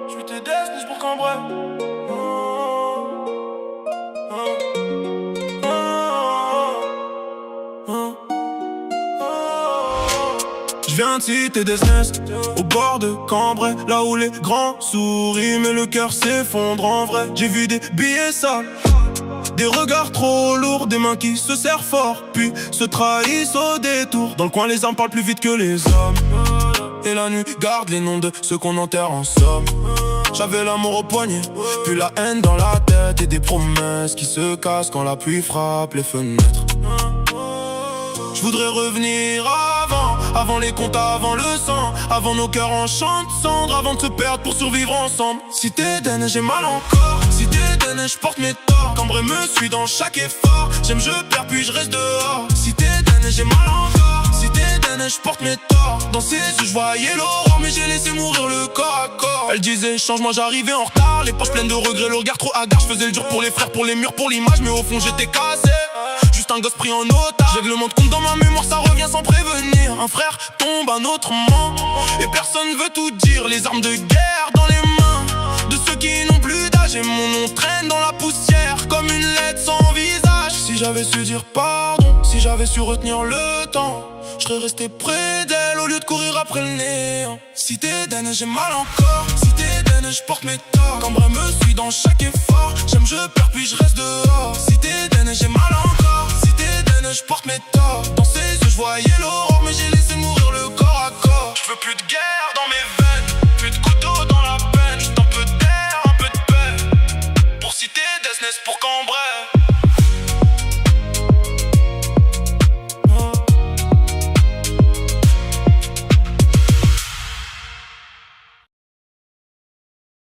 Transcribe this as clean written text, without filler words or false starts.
Je vais t'aider, c'est pour qu'en bref. Je viens de citer des SNES, au bord de Cambrai, là où les grands sourient, mais le cœur s'effondre en vrai. J'ai vu des billets sales, des regards trop lourds, des mains qui se serrent fort, puis se trahissent au détour. Dans le coin, les armes parlent plus vite que les hommes, et la nuit garde les noms de ceux qu'on enterre en somme. J'avais l'amour au poignet, puis la haine dans la tête, et des promesses qui se cassent quand la pluie frappe les fenêtres. Je voudrais revenir avant les comptes, avant le sang, avant nos cœurs en champ de cendres, avant de se perdre pour survivre ensemble. Cité d'Aine, j'ai mal encore. Cité d'Aine, je porte mes torts. Cambré me suit dans chaque effort. J'aime, je perds, puis je reste dehors. Cité d'Aine, j'ai mal encore. Cité d'Aine, je porte mes torts. Dans ses yeux, je voyais l'aurore, mais j'ai laissé mourir le corps à corps. Elle disait, change-moi, j'arrivais en retard. Les poches pleines de regrets, le regard trop hagard. Je faisais le dur pour les frères, pour les murs, pour l'image, mais au fond, j'étais cassé. Juste un gosse pris en otage. Règlement de compte dans ma mémoire, ça revient sans prévenir. Un frère tombe, un autre ment, et personne veut tout dire. Les armes de guerre dans les mains de ceux qui n'ont plus d'âge, et mon nom traîne dans la poussière comme une lettre sans visage. Si j'avais su dire pardon, si j'avais su retenir le temps, je serais resté près d'elle au lieu de courir après le néant. Cité d'Aine, j'ai mal encore. Cité d'Aine, je porte mes torts. Cambré me suit dans chaque effort. J'aime, je perds, puis je reste dehors. Cité d'Aine, j'ai mal encore. Cité d'Aine, je porte mes torts. Dans ses yeux, je voyais l'aurore, mais j'ai laissé mourir le corps à corps. Je veux plus de guerre dans mes veines.